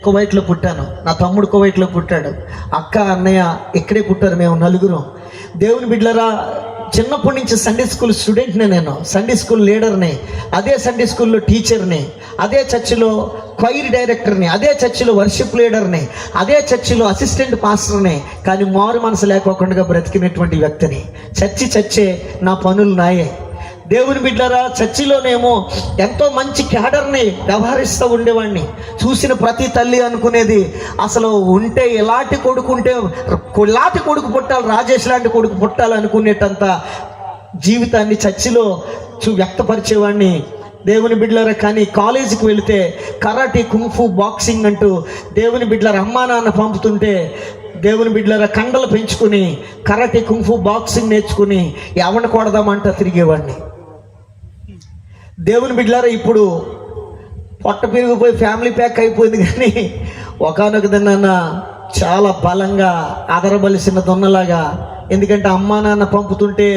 కువైట్లో పుట్టాను, నా తమ్ముడు కువైట్లో పుట్టాడు, అక్క అన్నయ్య ఇక్కడే పుట్టారు. మేము నలుగురం. దేవుని బిడ్డలారా, చిన్నప్పటి నుంచి సండే స్కూల్ స్టూడెంట్నే, నేను సండే స్కూల్ లీడర్ని, అదే సండే స్కూల్లో టీచర్ని, అదే చర్చిలో క్వైర్ డైరెక్టర్ని, అదే చర్చిలో వర్షిప్ లీడర్ని, అదే చర్చిలో అసిస్టెంట్ పాస్టర్ని. కానీ మారు మనసు లేకోకుండా బ్రతికినటువంటి వ్యక్తిని. చర్చే నా పనులు నాయే. దేవుని బిడ్డలారా, చర్చిలోనేమో ఎంతో మంచి క్యాడర్ని వ్యవహరిస్తూ ఉండేవాడిని. చూసిన ప్రతి తల్లి అనుకునేది, అసలు ఉంటే ఎలాంటి కొడుకు ఉంటే ఇలాంటి కొడుకు పుట్టాలి, రాజేష్ లాంటి కొడుకు పుట్టాలి అనుకునేటంత జీవితాన్ని చర్చిలో వ్యక్తపరిచేవాడిని. దేవుని బిడ్డలారా, కానీ కాలేజీకి వెళితే కరాటే, కుంఫు, బాక్సింగ్ అంటూ దేవుని బిడ్డలారా అమ్మా నాన్న పంపుతుంటే, దేవుని బిడ్డలారా కండలు పెంచుకుని కరాటే, కుంఫు, బాక్సింగ్ నేర్చుకుని ఎవరిని కొడదామంటా తిరిగేవాడిని. దేవుని బిడ్డలారా, ఇప్పుడు పొట్ట పెరిగిపోయి ఫ్యామిలీ ప్యాక్ అయిపోయింది. కానీ ఒకానొక దినాన చాలా బలంగా అదరబలిసిన దొన్నలాగా, ఎందుకంటే అమ్మా నాన్న పంపుతుంటే,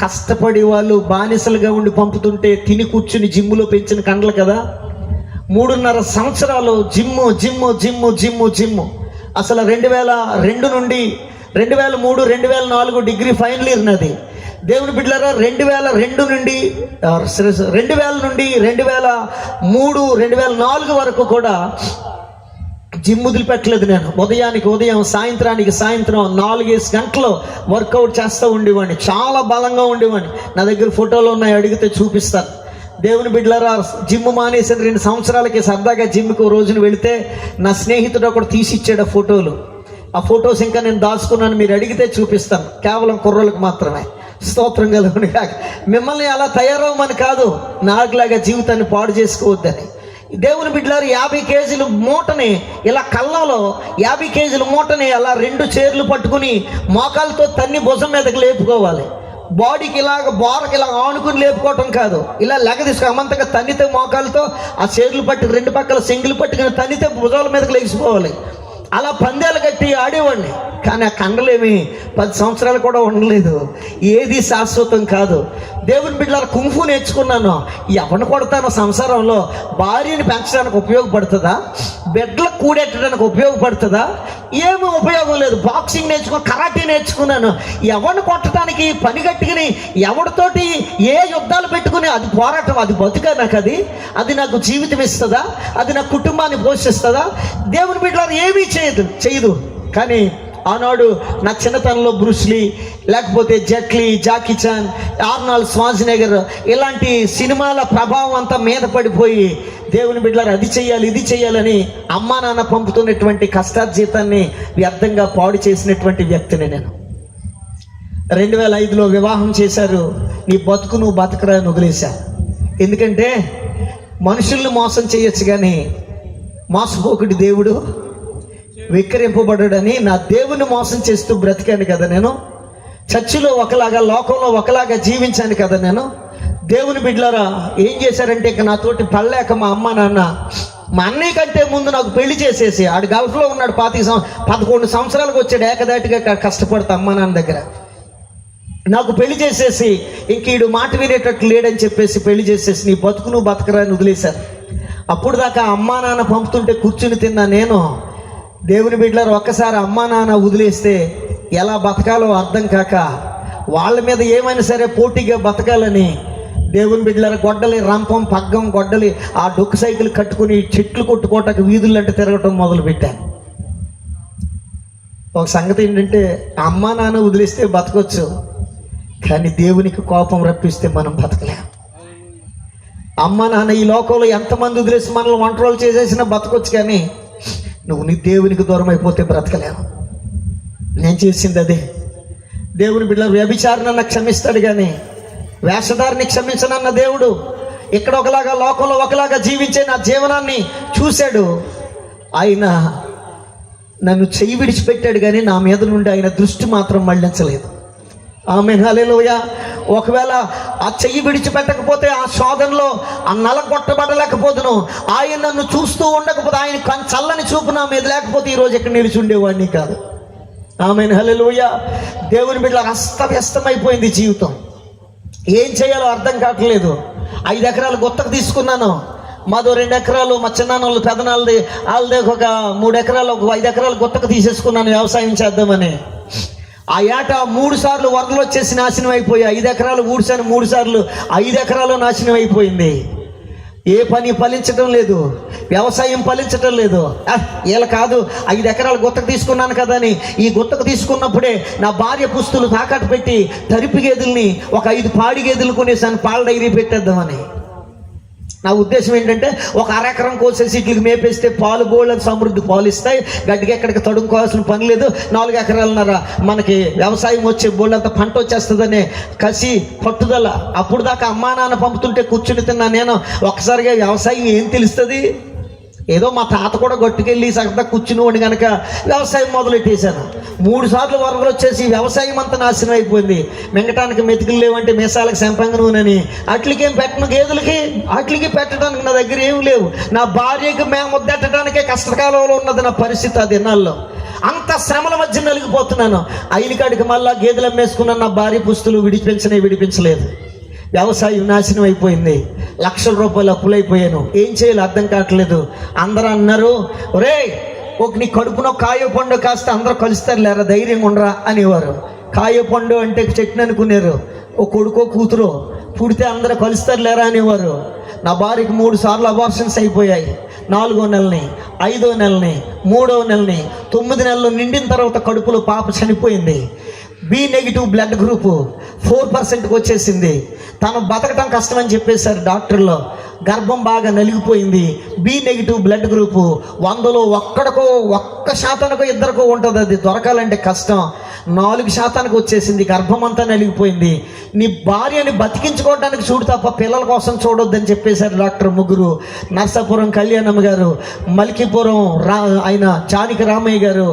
కష్టపడి వాళ్ళు బానిసలుగా ఉండి పంపుతుంటే తిని కూర్చుని జిమ్ములో పెంచిన కండలు కదా. 3.5 సంవత్సరాలు జిమ్ము. అసలు 2002 నుండి 2003, 2004 డిగ్రీ ఫైనల్ ఇయర్ నాది. దేవుని బిడ్డలారా, 2002 నుండి 2003, 2004 వరకు కూడా జిమ్ వదిలిపెట్టలేదు నేను. ఉదయానికి ఉదయం, సాయంత్రానికి సాయంత్రం 4-5 గంటలు వర్కౌట్ చేస్తూ ఉండేవాడిని. చాలా బలంగా ఉండేవాడిని. నా దగ్గర ఫోటోలు ఉన్నాయి, అడిగితే చూపిస్తాను. దేవుని బిడ్డలారా, జిమ్ మానేసిన 2 సంవత్సరాలకి సరదాగా జిమ్కి రోజున వెళితే నా స్నేహితుడు ఒకడు తీసిచ్చాడు ఫోటోలు. ఆ ఫొటోస్ ఇంకా నేను దాచుకున్నాను, మీరు అడిగితే చూపిస్తాను. కేవలం కుర్రలకు మాత్రమే. స్తోత్రం కలుగును గాక. మిమ్మల్ని అలా తయారవమని కాదు, నాకులాగా జీవితాన్ని పాడు చేసుకోవద్దని. దేవుని బిడ్డలారు, 50 కేజీల మూటని ఇలా కళ్ళంలో 50 కేజీల మూటని అలా 2 చేర్లు పట్టుకుని మోకాలతో తన్ని భుజం మీదకి లేపుకోవాలి. బాడీకి ఇలాగ బోరకి ఇలా ఆనుకుని లేపుకోవటం కాదు, ఇలా లెగ తీసుకో అమంతగా తన్నితే మోకాలతో ఆ చేర్లు పట్టుకు 2 పక్కల సింగిల్ పట్టుకుని తన్నితే భుజాల మీదకి లేచిపోవాలి. అలా పందేలు కట్టి ఆడేవాడిని. కానీ ఆ కండలేమి 10 సంవత్సరాలు కూడా ఉండలేదు. ఏది శాశ్వతం కాదు. దేవుని బిడ్డలారా, కుంఫు నేర్చుకున్నాను. ఎవరిని కొడతాను సంసారంలో? భార్యని పెంచడానికి ఉపయోగపడుతుందా? బెడ్లకు కూడెట్టడానికి ఉపయోగపడుతుందా? ఏమీ ఉపయోగం లేదు. బాక్సింగ్ నేర్చుకుని, కరాటే నేర్చుకున్నాను. ఎవరిని కొట్టడానికి పని కట్టుకుని, ఎవరితోటి ఏ యుద్ధాలు పెట్టుకుని అది పోరాటం, అది బతుకా నాకు? అది నాకు జీవితం ఇస్తుందా? అది నా కుటుంబాన్ని పోషిస్తుందా? దేవుని బిడ్డలారా, ఏమీ చేయదు. కానీ ఆనాడు నా చిన్నతనంలో బ్రూస్లీ, లేకపోతే జెట్లీ, జాకీ చాన్, ఆర్నాల్డ్ శ్వార్జ్నెగర్ ఇలాంటి సినిమాల ప్రభావం అంతా మీద పడిపోయి, దేవుని బిడ్డలారా అది చెయ్యాలి, ఇది చెయ్యాలని అమ్మా నాన్న పంపుతున్నటువంటి కష్టార్జితాన్ని వ్యర్థంగా పాడు చేసినటువంటి వ్యక్తిని నేను. 2005లో వివాహం చేశారు. నీ బతుకు నువ్వు బతకరా అని వదిలేశా. ఎందుకంటే మనుషుల్ని మోసం చేయొచ్చు, కానీ మోసపోకుడి దేవుడు విక్రయింపబడని నా దేవుని మోసం చేస్తూ బ్రతికాను కదా నేను. చర్చిలో ఒకలాగా, లోకంలో ఒకలాగా జీవించాను కదా నేను. దేవుని బిడ్డలారా, ఏం చేశారంటే ఇక నాతోటి పడలేక మా అమ్మ నాన్న, మా అన్నయ్య కంటే ముందు నాకు పెళ్లి చేసేసి, ఆడు గల్ఫ్లో ఉన్నాడు. 11 సంవత్సరాలకు వచ్చాడు ఏకదాటిగా కష్టపడతా అమ్మ నాన్న దగ్గర. నాకు పెళ్లి చేసేసి ఇంక ఈడు మాట వినేటట్లు లేడని చెప్పేసి పెళ్లి చేసేసి నీ బతుకు నువ్వు బతకరా అని వదిలేశారు. అప్పుడు దాకా అమ్మా నాన్న పంపుతుంటే కూర్చుని తిన్నా నేను. దేవుని బిడ్డలారా, ఒక్కసారి అమ్మా నాన్న వదిలేస్తే ఎలా బతకాలో అర్థం కాక, వాళ్ళ మీద ఏమైనా సరే పోటీగా బతకాలని దేవుని బిడ్డలారా గొడ్డలి, రంపం, పగ్గం, గొడ్డలి, ఆ డొక్కు సైకిల్ కట్టుకుని చెట్లు కొట్టుకోవటానికి వీధులంటే తిరగటం మొదలుపెట్టాను. ఒక సంగతి ఏంటంటే, అమ్మా నాన్న వదిలేస్తే బతకొచ్చు, కానీ దేవునికి కోపం రప్పిస్తే మనం బతకలేం. అమ్మ నాన్న ఈ లోకంలో ఎంతమంది వదిలేసి మనల్ని వంటరోలు చేసేసినా బతకొచ్చు, కానీ నువ్వు నీ దేవునికి దూరం అయిపోతే బ్రతకలేవు. నేను చేసింది అదే. దేవుని బిడ్డలు, వ్యభిచారణ క్షమిస్తాడు కానీ వేషధారిని క్షమించనన్న దేవుడు ఇక్కడ ఒకలాగా, లోకంలో ఒకలాగా జీవించే నా జీవనాన్ని చూశాడు. ఆయన నన్ను చెయ్యి విడిచిపెట్టాడు, కానీ నా మీద నుండి ఆయన దృష్టి మాత్రం మళ్లించలేదు. ఆమేన్, హల్లెలూయా. ఒకవేళ ఆ చెయ్యి విడిచిపెట్టకపోతే, ఆ శోధనలో ఆ నలగొట్టబడలేకపోతును. ఆయన నన్ను చూస్తూ ఉండకపోతే, ఆయన చల్లని చూపు నా మీద లేకపోతే ఈరోజు ఎక్కడ నిలిచి ఉండేవాడిని కాదు. ఆమేన్, హల్లెలూయా. దేవుని బిడ్డల అస్తవ్యస్తమైపోయింది జీవితం. ఏం చేయాలో అర్థం కావట్లేదు. 5 ఎకరాలు గుత్తకు తీసుకున్నాను. మాదో 2 ఎకరాలు, మా చిన్నాన్నోళ్ళు పెదనాళ్ళది వాళ్ళది ఒక 3 ఎకరాలు, ఒక 5 ఎకరాలు గుత్తకు తీసేసుకున్నాను వ్యవసాయం చేద్దామని. ఆ ఏట 3 సార్లు వరదలు వచ్చేసి నాశనం అయిపోయి 5 ఎకరాలు ఊడ్చాను, 3 సార్లు 5 ఎకరాలు నాశనం అయిపోయింది. ఏ పని ఫలించడం లేదు, వ్యవసాయం ఫలించటం లేదు. ఇలా కాదు, 5 ఎకరాలు గుత్తకు తీసుకున్నాను కదా అని ఈ గుత్తకు తీసుకున్నప్పుడే నా భార్య పుస్తులు తాకట్టు పెట్టి తరిపి గేదెల్ని ఒక 5 పాడి గేదెలు కొనేసాను, పాల డైరీ పెట్టేద్దామని. నా ఉద్దేశం ఏంటంటే ఒక 1/2 ఎకరం కోసేసి ఇట్లకి మేపేస్తే పాలు బోళ్ళకి సమృద్ధి పాలు ఇస్తాయి, గడ్డికి ఎక్కడికి తడుముకోవాల్సిన పని లేదు, 4 ఎకరాలన్నర మనకి వ్యవసాయం వచ్చే బోళ్ళంత పంట వచ్చేస్తుందనే కసి పట్టుదల. అప్పుడు దాకా అమ్మా నాన్న పంపుతుంటే కూర్చుని తిన్నా నేను. ఒక్కసారిగా వ్యవసాయం ఏం తెలుస్తుంది? ఏదో మా తాత కూడా గట్టుకెళ్ళి సగదా కూర్చుని కనుక వ్యవసాయం మొదలెట్టేశాను. 3 సార్లు వరదలు వచ్చేసి వ్యవసాయం అంతా నాశనం అయిపోయింది. మింగటానికి మెతుకులు లేవంటే మీసాలకు సంపంగ నూనెని అట్లకేం పెట్టను, గేదెలకి అట్లకి పెట్టడానికి నా దగ్గర ఏం లేవు. నా భార్యకి మేము ముద్దెట్టడానికే కష్టకాలంలో ఉన్నది నా పరిస్థితి. ఆ దినాల్లో అంత శ్రమల మధ్య నలిగిపోతున్నాను. అయినకాడికి మళ్ళా గేదెలు అమ్మేసుకున్న నా భార్య పుస్తులు విడిపించలేదు. వ్యవసాయం నాశనం అయిపోయింది. లక్షల రూపాయలు అప్పులైపోయాను. ఏం చేయాలి అర్థం కావట్లేదు. అందరూ అన్నారు, ఒరే నీ కడుపునో కాయ పండు కాస్త అందరూ కలుస్తారు లేరా, ధైర్యంగా ఉండరా అనేవారు. కాయ పండు అంటే చెట్టుని అనుకున్నారు. ఓ కొడుకో కూతురో పుడితే అందరూ కలుస్తారు లేరా అనేవారు. నా భార్యకి 3 సార్లు అబార్షన్స్ అయిపోయాయి. 4వ నెలని, 5వ నెలని, 3వ నెలని, 9 నెలలు నిండిన తర్వాత కడుపులో పాప చనిపోయింది. B నెగిటివ్ బ్లడ్ గ్రూపు 4%కి వచ్చేసింది. తను బతకటం కష్టమని చెప్పేశారు డాక్టర్లో. గర్భం బాగా నలిగిపోయింది. B నెగిటివ్ బ్లడ్ గ్రూపు 100లో 1%కో 2%కో ఉంటుంది. అది దొరకాలంటే కష్టం. 4% వచ్చేసింది. గర్భం అంతా నలిగిపోయింది. నీ భార్యని బతికించుకోవడానికి చూడు తప్ప పిల్లల కోసం చూడొద్దని చెప్పేశారు డాక్టర్. 3 నర్సాపురం కళ్యాణమ్మ గారు, మలికిపురం ఆయన జానకి రామయ్య గారు,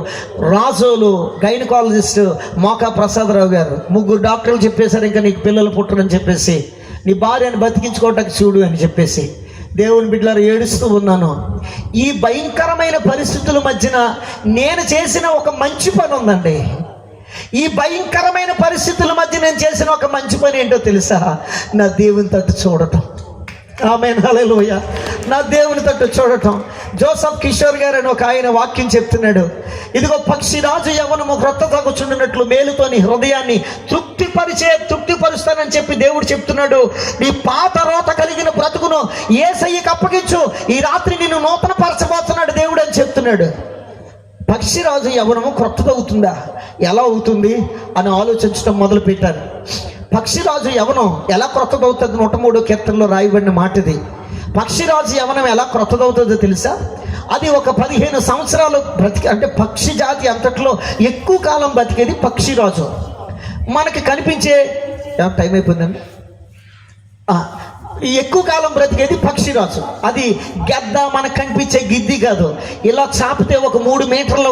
రాజోలు గైనకాలజిస్ట్ మోకా ప్రసాదరావు గారు, 3 డాక్టర్లు చెప్పేశారు ఇంకా నీకు పిల్లలు పుట్టరని చెప్పేసి, నీ భార్యని బతికించుకోవటానికి చూడు అని చెప్పేసి. దేవుని బిడ్డలారా ఏడుస్తూ ఉన్నాను. ఈ భయంకరమైన పరిస్థితుల మధ్యన నేను చేసిన ఒక మంచి పని ఉందండి. ఈ భయంకరమైన పరిస్థితుల మధ్య నేను చేసిన ఒక మంచి పని ఏంటో తెలుసా? నా దేవుని తట్టు చూడటం. ఆమేన్, హల్లెలూయా. నా దేవుని తట్టు చూడటం. జోసఫ్ కిషోర్ గారు అని ఒక ఆయన వాక్యం చెప్తున్నాడు. ఇదిగో పక్షిరాజు యవ్వనము క్రొత్త తాగుచున్నట్లు మేలుతోని హృదయాన్ని తృప్తిపరుస్తానని చెప్పి దేవుడు చెప్తున్నాడు. నీ పాత రోత కలిగిన బ్రతుకును యేసయ్యకి అప్పగించు, ఈ రాత్రి నిన్ను నూతన పరచబోతున్నాడు దేవుడు అని చెప్తున్నాడు. పక్షిరాజు యవ్వనము క్రొత్తదవుతుందా? ఎలా అవుతుంది అని ఆలోచించడం మొదలు పెట్టాను. పక్షిరాజు యవ్వనం ఎలా క్రొత్తదవుతుంది? 103వ కీర్తనలో రాయబడిన మాట ఇది. పక్షిరాజు యవ్వనం ఎలా క్రొత్తదవుతుందో తెలుసా? అది ఒక 15 సంవత్సరాలు అంటే పక్షి జాతి అంతట్లో ఎక్కువ కాలం బతికేది పక్షిరాజు. మనకి కనిపించే టైం అయిపోయిందండి. ఎక్కువ కాలం బ్రతికేది పక్షిరాజు. అది గద్ద మనకు కనిపించే గిద్ది కాదు. ఇలా చాపితే ఒక 3 మీటర్ల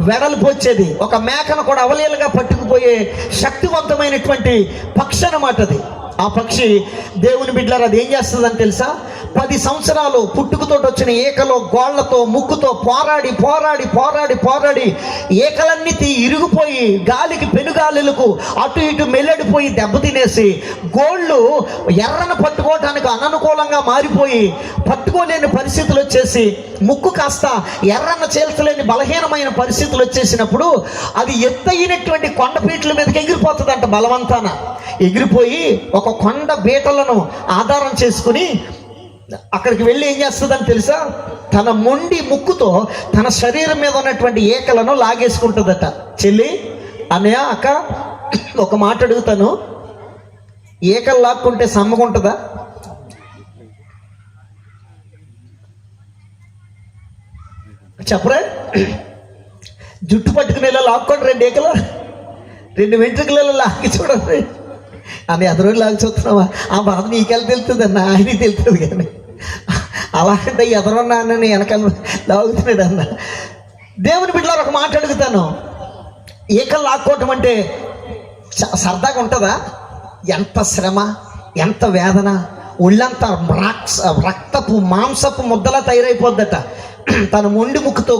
వెడల్పు వచ్చేది. ఒక మేకను కూడా అవలీలగా పట్టుకుపోయే శక్తివంతమైనటువంటి పక్షి అన్నమాట అది. ఆ పక్షి దేవుని బిడ్డలారా అది ఏం చేస్తుందని తెలుసా? 10 సంవత్సరాలు పుట్టుకతోటి వచ్చిన ఏకలో గోళ్లతో ముక్కుతో పోరాడి ఏకలన్నీ ఇరిగిపోయి గాలికి పెనుగాలులకు అటు ఇటు మెల్లడిపోయి దెబ్బతినేసి గోళ్ళు ఎర్రను పట్టుకోవటానికి అననుకూలంగా మారిపోయి పట్టుకోలేని పరిస్థితులు వచ్చేసి ముక్కు కాస్త ఎర్రన్న చేల్చలేని బలహీనమైన పరిస్థితులు వచ్చేసినప్పుడు అది ఎత్తయినటువంటి కొండపీటల మీదకి ఎగిరిపోతుందంట. బలవంతాన ఎగిరిపోయి ఒక కొండ బీటలను ఆధారం చేసుకుని అక్కడికి వెళ్ళి ఏం చేస్తుందని తెలుసా? తన మొండి ముక్కుతో తన శరీరం మీద ఉన్నటువంటి ఏకలను లాగేసుకుంటుందట. చెల్లి, అన్నయ్య, అక్క, ఒక మాట అడుగుతాను, ఏకలు లాక్కుంటే సమ్మగుంటుందా? చెప్పరా? జుట్టు పట్టుకుని ఇలా లాక్కోండి 2 ఏకలు, 2 వెంట్రుకలలో లాగి చూడండి అని ఎదరోళ్ళు లాగి చూస్తున్నావా? ఆ బాధ నీకెళ్ళి తెలుస్తుంది అన్న, ఆయనకి తెలుస్తుంది. కానీ అలాంటి ఎదరున్నా అన్నని వెనకాల లాగుతున్నాడు అన్న. దేవుని బిడ్డలారా ఒక మాట అడుగుతాను, ఏకలు లాక్కోవటం అంటే సరదాగా ఉంటుందా? ఎంత శ్రమ, ఎంత వేదన, ఒళ్ళంతా రక్తపు మాంసపు ముద్దలా తయారైపోద్దట. తన మొండి ముక్కుతో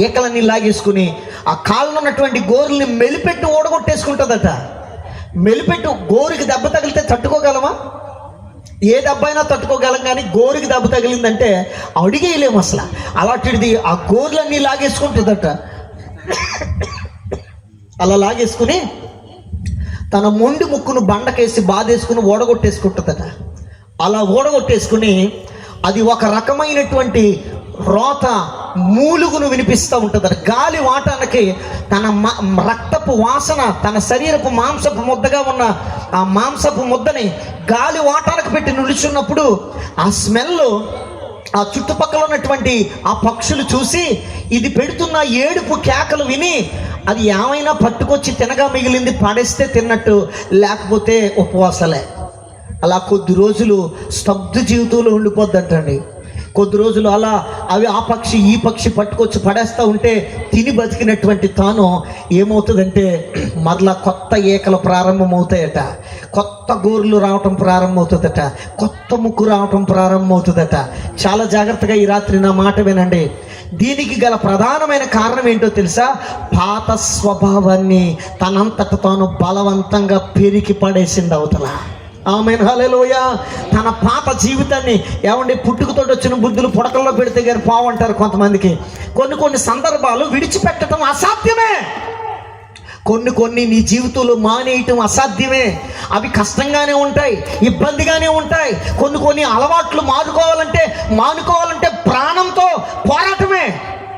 ఏకలన్నీ లాగేసుకుని ఆ కాళ్ళలో ఉన్నటువంటి గోరుల్ని మెలిపెట్టి ఓడగొట్టేసుకుంటుందట. మెలిపెట్టు గోరుకి దెబ్బ తగిలితే తట్టుకోగలమా? ఏ దెబ్బ అయినా తట్టుకోగలం, కానీ గోరుకి దెబ్బ తగిలిందంటే అడిగేయలేము అసలు. అలాంటిది ఆ గోర్లన్నీ లాగేసుకుంటుందట. అలా లాగేసుకుని తన మొండి ముక్కును బండకేసి బాధేసుకుని ఓడగొట్టేసుకుంటుందట. అలా ఓడగొట్టేసుకుని అది ఒక రకమైనటువంటి రోత మూలుగును వినిపిస్తూ ఉంటుందట. గాలి వాటానికి తన రక్తపు వాసన, తన శరీరపు మాంసపు ముద్దగా ఉన్న ఆ మాంసపు ముద్దని గాలి వాటానికి పెట్టి నిలుచున్నప్పుడు ఆ స్మెల్ ఆ చుట్టుపక్కల ఉన్నటువంటి ఆ పక్షులు చూసి ఇది పెడుతున్న ఏడుపు కేకలు విని అది ఏమైనా పట్టుకొచ్చి తినగా మిగిలింది పడేస్తే తిన్నట్టు, లేకపోతే ఉపవాసలే. అలా కొద్ది రోజులు స్తబ్ద జీవితంలో ఉండిపోద్దంటండి. కొద్ది రోజులు అలా అవి ఆ పక్షి ఈ పక్షి పట్టుకొచ్చి పడేస్తూ ఉంటే తిని బతికినటువంటి తాను ఏమవుతుందంటే మరలా కొత్త ఏకలు ప్రారంభమవుతాయట, కొత్త గోర్లు రావటం ప్రారంభమవుతుందట, కొత్త ముక్కు రావటం ప్రారంభమవుతుందట. చాలా జాగ్రత్తగా ఈ రాత్రి నా మాట వినండి. దీనికి గల ప్రధానమైన కారణం ఏంటో తెలుసా? పాత స్వభావాన్ని తనంతట తాను బలవంతంగా పెరికి పడేసింది అవతల. ఆమేన్, హల్లెలూయా. తన పాత జీవితాన్ని ఏమండి పుట్టుకతోటి వచ్చిన బుద్ధులు పుడకల్లో పెడితే గారు పావంటారు కొంతమందికి. కొన్ని సందర్భాలు విడిచిపెట్టడం అసాధ్యమే. కొన్ని నీ జీవితంలో మానేయటం అసాధ్యమే. అవి కష్టంగానే ఉంటాయి, ఇబ్బందిగానే ఉంటాయి. కొన్ని అలవాట్లు మానుకోవాలంటే ప్రాణంతో పోరాటమే.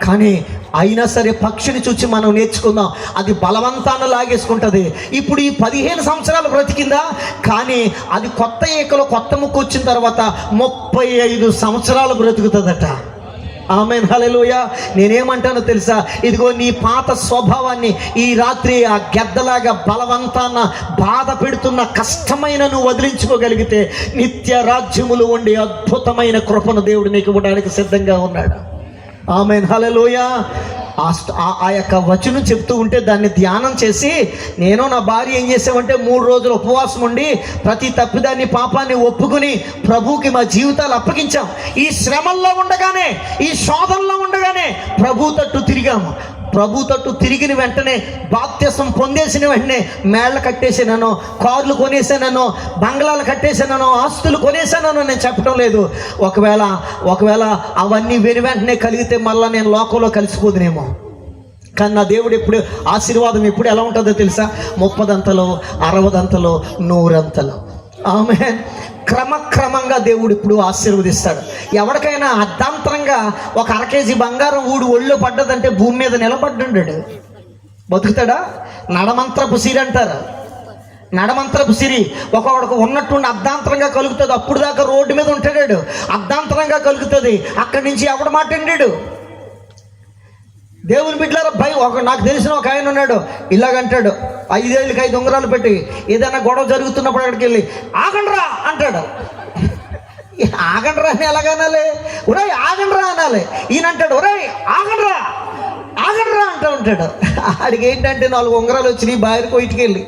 కానీ అయినా సరే పక్షిని చూసి మనం నేర్చుకుందాం, అది బలవంతాన్ని లాగేసుకుంటుంది. ఇప్పుడు ఈ 15 సంవత్సరాలు బ్రతికిందా, కానీ అది కొత్త ఏకలో కొత్త ముక్కు వచ్చిన తర్వాత 35 సంవత్సరాలు బ్రతుకుతుందట. ఆమేన్, హల్లెలూయా. నేనేమంటానో తెలుసా? ఇదిగో నీ పాత స్వభావాన్ని ఈ రాత్రి ఆ గెద్దలాగా బలవంతాన బాధ పెడుతున్న కష్టమైన నువ్వు వదిలించుకోగలిగితే నిత్య రాజ్యములు ఉండి అద్భుతమైన కృపను దేవుడు నీకు ఇవ్వడానికి సిద్ధంగా ఉన్నాడు. ఆమేన్, హల్లెలూయా. ఆ యొక్క వచనం చెప్తూ ఉంటే దాన్ని ధ్యానం చేసి నేను నా భార్య ఏం చేసామంటే 3 రోజులు ఉపవాసం ఉండి ప్రతి తప్పిదాన్ని పాపాన్ని ఒప్పుకుని ప్రభువుకి మా జీవితాలు అప్పగించాం. ఈ శ్రమల్లో ఉండగానే, ఈ శోధనలో ఉండగానే ప్రభు తట్టు తిరిగాము. ప్రభు తట్టు తిరిగిన వెంటనే, బాప్తిసం పొందేసిన వెంటనే మేళ్ళ కట్టేసానో, కార్లు కొనేసానో, బంగ్లాలు కట్టేసానో, ఆస్తులు కొనేసానో నేను చెప్పడం లేదు. ఒకవేళ అవన్నీ వెంటనే కలిగితే మళ్ళీ నేను లోకంలో కలిసిపోదునేమో. కానీ నా దేవుడు ఎప్పుడు ఆశీర్వాదం ఎప్పుడు ఎలా ఉంటుందో తెలుసా? 30 అంతలో, 60 అంతలో, 100 అంతలో. ఆమేన్. క్రమక్రమంగా దేవుడు ఇప్పుడు ఆశీర్వదిస్తాడు. ఎవరికైనా అర్ధాంతరంగా ఒక 1/2 కేజీ బంగారం ఒళ్ళో పడ్డదంటే భూమి మీద నిలబడ్డాడు, బతుకుతాడా? నడమంత్రపు సిరి అంటారు. నడమంత్రపు సిరి ఒకడికి ఉన్నట్టుండి అర్ధాంతరంగా కలుగుతుంది. అప్పుడు దాకా రోడ్డు మీద ఉంటాడు, అర్ధాంతరంగా కలుగుతుంది. అక్కడి నుంచి ఎవడు మాట్లాడాడు? దేవుని బిడ్డలారా, నాకు తెలిసిన ఒక ఆయన ఉన్నాడు, ఇలాగంటాడు, 5 ఏళ్ళకి 5 ఉంగరాలు పెట్టి ఏదైనా గొడవ జరుగుతున్నప్పుడు అక్కడికి వెళ్ళి ఆగండ్రా అంటాడు. ఆగండ్రా అని ఎలాగనాలి? ఒరే ఆగండ్రా అనాలి. ఈయన అంటాడు, ఒరే ఆగండ్రా అంటూ ఉంటాడు. ఆడికి ఏంటంటే 4 ఉంగరాలు వచ్చినాయి బాయర్ కోయిటికి వెళ్ళి.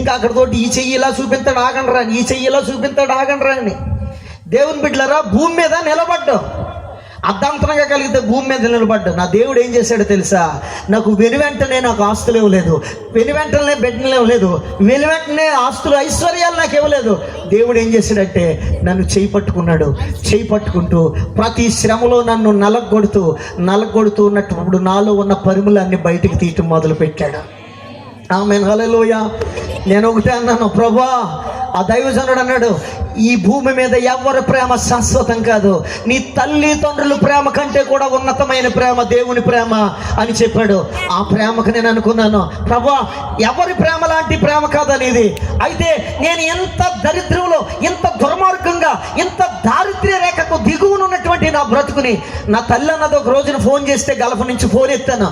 ఇంకా అక్కడితోటి ఈ చెయ్యి ఇలా చూపిస్తాడు ఆగండ్రా అని, ఈ చెయ్యి ఇలా చూపిస్తాడు ఆగండ్రా అని. దేవుని బిడ్డలారా, భూమి మీద నిలబడ్డాం. అర్ధాంతరంగా కలిగితే భూమి మీద నిలబడ్డా. నా దేవుడు ఏం చేశాడో తెలుసా? నాకు వెనువెంటనే నాకు ఆస్తులు ఇవ్వలేదు, వెనువెంటనే బిడ్డలు ఇవ్వలేదు, వెనువెంటనే ఆస్తులు ఐశ్వర్యాలు నాకు ఇవ్వలేదు. దేవుడు ఏం చేశాడంటే నన్ను చేయి పట్టుకున్నాడు. చేయి పట్టుకుంటూ ప్రతి శ్రమలో నన్ను నలగొడుతూ ఉన్నప్పుడు నాలో ఉన్న పరిములన్నీ బయటికి తీయటం మొదలు పెట్టాడు. ఆమేన్, హల్లెలూయా. నేను ఒకటే అన్నాను, ప్రభువా, ఆ దైవజనుడు అన్నాడు, ఈ భూమి మీద ఎవరి ప్రేమ శాశ్వతం కాదు, నీ తల్లిదండ్రుల ప్రేమ కంటే కూడా ఉన్నతమైన ప్రేమ దేవుని ప్రేమ అని చెప్పాడు. ఆ ప్రేమకు నేను అనుకున్నాను, ప్రభువా, ఎవరి ప్రేమ లాంటి ప్రేమ కాదనేది. అయితే నేను ఎంత దరిద్రంలో, ఎంత దుర్మార్గంగా, ఎంత దారిద్ర్య రేఖకు దిగువనున్నటువంటి నా బ్రతుకుని నా తల్లి అన్నది ఒక రోజున ఫోన్ చేస్తే గల్ఫ్ నుంచి ఫోన్ ఎత్తాను.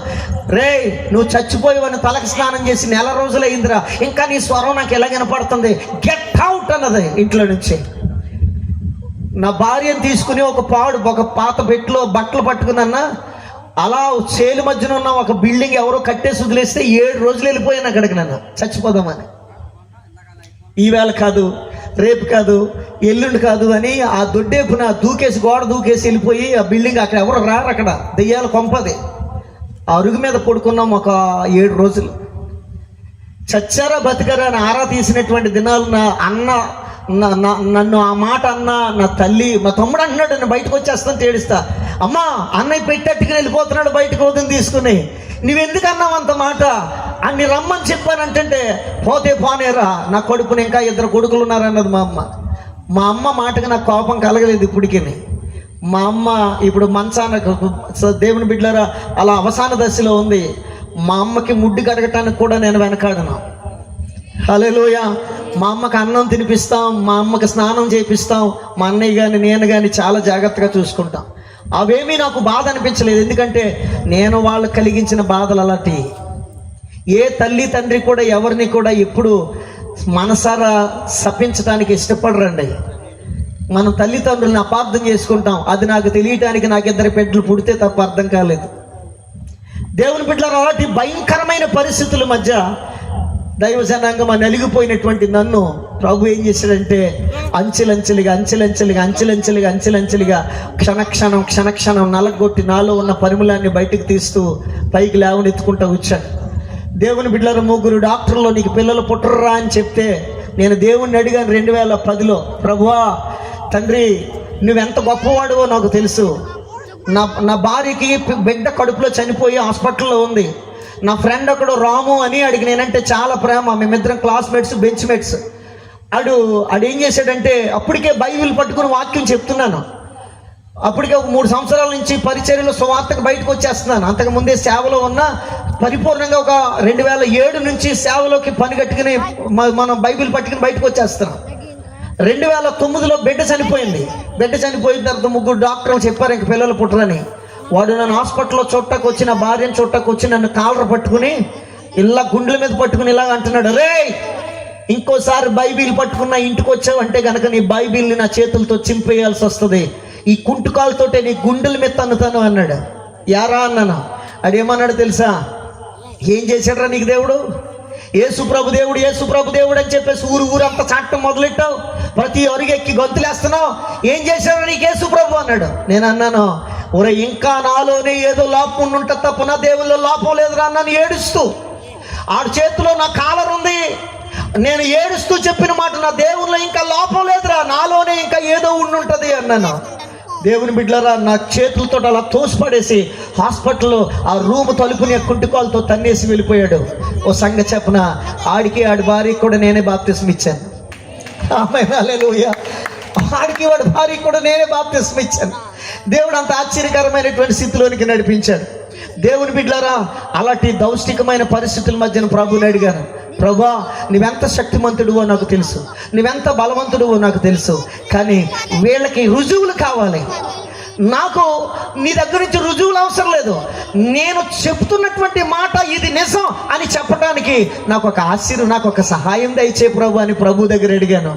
రే, నువ్వు చచ్చిపోయేవని తలకు స్నానం చేసి 1 రోజులైందిరా, ఇంకా నీ స్వరం నాకు ఎలా వినపడుతుంది, గెట్ అవుట్ అన్నది ఇంట్లో నుంచి. నా భార్యను తీసుకుని ఒక పాత పెట్టిలో బట్టలు పట్టుకున్నా, అలా చేలు మధ్యన ఉన్న ఒక బిల్డింగ్ ఎవరో కట్టేసి వదిలేస్తే 7 రోజులు వెళ్ళిపోయాను అక్కడికి, నన్ను చచ్చిపోదామని. ఈవేళ కాదు, రేపు కాదు, ఎల్లుండి కాదు అని ఆ దొడ్డేపున గోడ దూకేసి వెళ్ళిపోయి ఆ బిల్డింగ్ అక్కడ ఎవరు రారు, అక్కడ దెయ్యాలు కొంపది. ఆ అరుగు మీద పడుకున్నాం ఒక 7 రోజులు. చచ్చారా బతికారా అని ఆరా తీసినటువంటి దినాలు నా అన్న నన్ను ఆ మాట అన్నా నా తల్లి, మా తమ్ముడు అంటున్నాడు నేను బయటకు వచ్చేస్తాను ఏడుస్తా, అమ్మా అన్నయ్య పెట్టట్టుకుని వెళ్ళిపోతున్నాడు బయటకు వదిలి తీసుకుని, నువ్వెందుకు అన్నావు అంత మాట అన్ని రమ్మని చెప్పానంటే, పోతే పోనేరా నా కొడుకుని, ఇంకా 2 కొడుకులు ఉన్నారన్నది మా అమ్మ. మా అమ్మ మాటకి నాకు కోపం కలగలేదు ఇప్పటికీ. మా అమ్మ ఇప్పుడు మంచాన దేవుని బిడ్డలారా అలా అవసాన దశలో ఉంది. మా అమ్మకి ముడ్డు కడగటానికి కూడా నేను వెనకాడను. హల్లెలూయా. మా అమ్మకి అన్నం తినిపిస్తాం, మా అమ్మకి స్నానం చేపిస్తాం, మా అన్నయ్య కానీ నేను కానీ చాలా జాగ్రత్తగా చూసుకుంటాం. అవేమీ నాకు బాధ అనిపించలేదు, ఎందుకంటే నేను వాళ్ళకి కలిగించిన బాధలు అలాంటి. ఏ తల్లి తండ్రి కూడా ఎవరిని కూడా ఎప్పుడు మనసారా శపించడానికి ఇష్టపడరండి. మనం తల్లిదండ్రులను అపార్థం చేసుకుంటాం. అది నాకు తెలియటానికి నాకు 2 బిడ్డలు పుడితే తప్ప అర్థం కాలేదు. దేవుని బిడ్డలు అలాంటి భయంకరమైన పరిస్థితుల మధ్య దైవజనాంగం నలిగిపోయినటువంటి నన్ను ప్రభు ఏం చేశాడంటే అంచెలంచెలుగా క్షణక్షణం నలగొట్టి నాలో ఉన్న పరిమళాన్ని బయటకు తీస్తూ పైకి లేవనెత్తుకుంటూ వచ్చాడు. దేవుని బిడ్డల 3 డాక్టర్లు నీకు పిల్లలు పుట్టరురా అని చెప్తే నేను దేవుణ్ణి అడిగాను 2010లో, ప్రభువా తండ్రి నువ్వెంత గొప్పవాడువో నాకు తెలుసు. నా భార్యకి బిడ్డ కడుపులో చనిపోయి హాస్పిటల్లో ఉంది. నా ఫ్రెండ్ ఒకడు రాము అని అడిగి నేనంటే చాలా ప్రేమ, మేమిద్దరం క్లాస్మేట్స్, బెంచ్మేట్స్. ఆడు ఏం చేశాడంటే అప్పటికే బైబిల్ పట్టుకుని వాక్యం చెప్తున్నాను. అప్పటికే ఒక 3 సంవత్సరాల నుంచి పరిచర్యలో సువార్తకు బయటకు వచ్చేస్తున్నాను. అంతకుముందే సేవలో ఉన్న పరిపూర్ణంగా ఒక 2007 నుంచి సేవలోకి పని కట్టుకుని మనం బైబిల్ పట్టుకుని బయటకు వచ్చేస్తున్నాం. 2009లో బిడ్డ చనిపోయింది. బిడ్డ చనిపోయిన తర్వాత 3 డాక్టర్లు చెప్పారు ఇంక పిల్లలు పుట్టరని. వాడు నన్ను హాస్పిటల్లో చుట్టకు వచ్చి, నా భార్యను చుట్టకు వచ్చి నన్ను కాలర్ పట్టుకుని ఇలా గుండెల మీద పట్టుకుని ఇలాగ అంటున్నాడు, రే ఇంకోసారి బైబిల్ పట్టుకున్నా ఇంటికి వచ్చావంటే కనుక నీ బైబిల్ని నా చేతులతో చింపేయాల్సి వస్తుంది, ఈ కుంటుకాలతోటే నీ గుండెల మీద తన్నుతాను అన్నాడు. యారా అన్నాను. అడేమన్నాడు తెలుసా? ఏం చేశాడరా నీకు దేవుడు? యేసు ప్రభు దేవుడు అని చెప్పేసి ఊరంతా చాటం మొదలెట్టావు, ప్రతి అరుగెక్కి గొంతులేస్తున్నావు, ఏం చేశాడు నీకు యేసు ప్రభు అన్నాడు. నేను అన్నాను, ఒరే ఇంకా నాలోనే ఏదో లోపం ఉంటే తప్ప నా దేవుల్లో లోపం లేదురా అన్నాను ఏడుస్తూ. ఆడి చేతిలో నా కాలర్ ఉంది, నేను ఏడుస్తూ చెప్పిన మాట, నా దేవుల్లో ఇంకా లోపం లేదురా, నాలోనే ఇంకా ఏదో ఉండుంటది అన్నాను. దేవుని బిడ్డలారా నా చేతులతో అలా తోసిపడేసి హాస్పిటల్లో ఆ రూమ్ తలుపుని కుంటుకాలతో తన్నేసి వెళ్ళిపోయాడు. ఓ సంగతి చెప్పన, ఆడికి ఆడి భార్యకి కూడా నేనే బాప్తిస్మం ఇచ్చాను. ఆమేన్, హల్లెలూయా. ఆడికి వాడి భార్యకి కూడా నేనే బాప్తిస్మం ఇచ్చాను. దేవుడు అంత ఆశ్చర్యకరమైనటువంటి స్థితిలోనికి నడిపించాడు. దేవుని బిడ్డలారా అలాంటి దౌష్టికమైన పరిస్థితుల మధ్యన ప్రభువుని అడిగాను, ప్రభా నువ్వెంత శక్తిమంతుడువో నాకు తెలుసు, నువ్వెంత బలవంతుడువో నాకు తెలుసు, కానీ వీళ్ళకి రుజువులు కావాలి. నాకు నీ దగ్గర నుంచి రుజువులు అవసరం లేదు, నేను చెప్తున్నటువంటి మాట ఇది నిజం అని చెప్పడానికి నాకు ఒక సహాయం దయచే ప్రభు అని ప్రభు దగ్గర అడిగాను.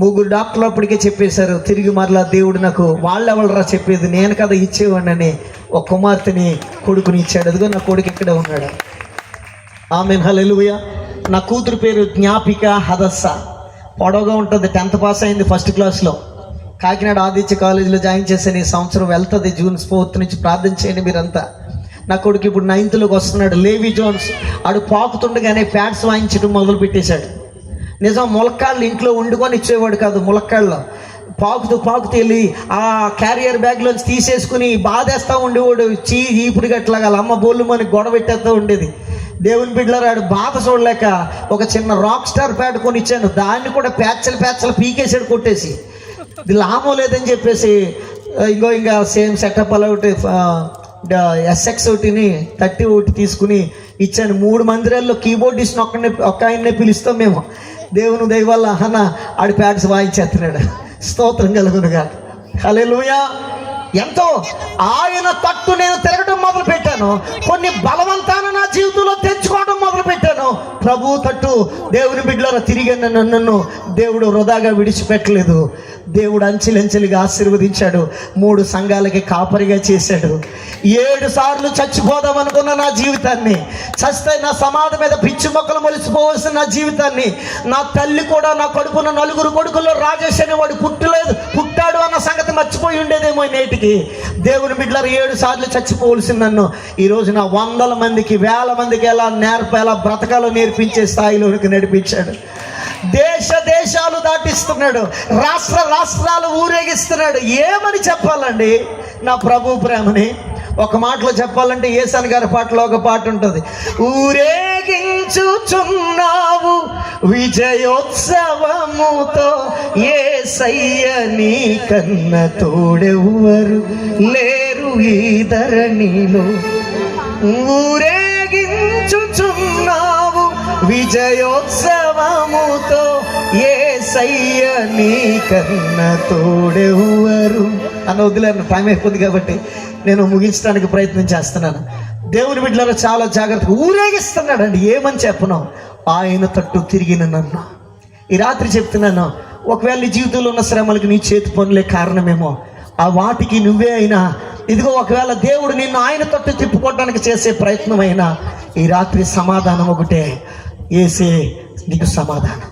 3 డాక్టర్లు అప్పటికే చెప్పేశారు. తిరిగి మరలా దేవుడు నాకు వాళ్ళెవళ్ళరా చెప్పేది, నేను కదా ఇచ్చేవాడిని, ఒక కుమార్తెని కొడుకుని ఇచ్చాడు. అదిగో నా కొడుకు ఇక్కడే ఉన్నాడు. ఆమేన్, హల్లెలూయా. నా కూతురు పేరు జ్ఞాపిక హదస్స. పొడవుగా ఉంటుంది, 10th పాస్ అయింది, 1st క్లాస్లో. కాకినాడ ఆదిత్య కాలేజీలో జాయిన్ చేశాను. ఈ సంవత్సరం వెళ్తుంది, June 4th నుంచి. ప్రార్థన చేయండి మీరంతా. నా కొడుకు ఇప్పుడు 9thలోకి వస్తున్నాడు. లేవి జోన్స్ ఆడు పాకుతుండగానే ప్యాడ్స్ వాయించడం మొదలు పెట్టేశాడు. నిజం, ములక్కాళ్ళు ఇంట్లో వండుకొని ఇచ్చేవాడు కాదు, ములక్కాళ్ళు పాకుతూ వెళ్ళి ఆ క్యారియర్ బ్యాగ్లోంచి తీసేసుకుని బాధేస్తూ ఉండేవాడు. ఈపుడు గట్లాగా అమ్మ బోళ్ళు మనకి గొడవ పెట్టేస్తూ ఉండేది. దేవుని బిడ్డలారా ఆడు బాధ చూడలేక ఒక చిన్న రాక్ స్టార్ ప్యాడ్ కొని ఇచ్చాను. దాన్ని కూడా ప్యాచలు పీకేసాడు కొట్టేసి. ఇది లాభం లేదని చెప్పేసి ఇంకా సేమ్ సెటప్ అలా ఒకటి SX ఒకటిని 30 ఒకటి తీసుకుని ఇచ్చాను. 3 మందిరాల్లో కీబోర్డిస్ట్ ఒక్క ఆయన్నే పిలుస్తాం మేము. దేవుని దయ వల్ల అన్న ఆడి ప్యాడ్స్ వాయించేస్తున్నాడు. స్తోత్రం కలుగునుగా. హల్లెలూయా. ఎంతో ఆయన తట్టు నేను తిరగడం మొదలు పెట్టాను. కొన్ని బలవంతాన నా జీవితంలో తెచ్చుకోవడం మొదలు పెట్టాను. ప్రభు తట్టు దేవుని బిడ్డలారా తిరిగి నన్ను దేవుడు వృధాగా విడిచిపెట్టలేదు. దేవుడు అంచెలంచెలుగా ఆశీర్వదించాడు. 3 సంఘాలకి కాపరిగా చేశాడు. 7 సార్లు చచ్చిపోదాం అనుకున్న నా జీవితాన్ని, చస్తే నా సమాధి మీద పిచ్చి మొక్కలు మొలిసిపోవలసిన నా జీవితాన్ని, నా తల్లి కూడా నా కడుపున 4 కొడుకుల్లో రాజేష్ అనే వాడు పుట్టాడు అన్న సంగతి మర్చిపోయి ఉండేదేమో నేటికి. దేవుని బిడ్డలారా 7 సార్లు చచ్చిపోవలసిన నన్ను ఈరోజు నా 100 మందికి 1000 మందికి ఎలా బ్రతకాలో నేర్పించే స్థాయిలోనికి నడిపించాడు. దేశ దేశాలు దాటిస్తున్నాడు, రాష్ట్ర రాష్ట్రాలు ఊరేగిస్తున్నాడు. ఏమని చెప్పాలండి నా ప్రభు ప్రేమని? ఒక మాటలో చెప్పాలంటే యేసన్ గారి పాటలో ఒక పాట ఉంటుంది, ఊరేగించుచున్నావు విజయోత్సవముతో యేసయ్య నీ కన్న తోడెవ్వరు లేరు ఈ ధరణిలో. ఊరేగించుచున్నావు విజయోత్సవముతో యేసయ్య నీ కన్న తోడెవ్వరు అన్న వదిలేను. టైం అయిపోయింది కాబట్టి నేను ముగించడానికి ప్రయత్నం చేస్తున్నాను. దేవుని బిడ్డలను చాలా జాగ్రత్తగా ఊరేగిస్తున్నాడండి. ఏమని చెప్పను? ఆయన తట్టు తిరిగిన నన్ను. ఈ రాత్రి చెప్తున్నాను, ఒకవేళ నీ జీవితంలో ఉన్న శ్రమలకు నీ చేతి పనులే కారణమేమో, ఆ వాటికి నువ్వే అయినా, ఇదిగో ఒకవేళ దేవుడు నిన్ను ఆయన తట్టు తిప్పుకోవడానికి చేసే ప్రయత్నం అయినా, ఈ రాత్రి సమాధానం ఒకటే, యేసే నీకు సమాధానం.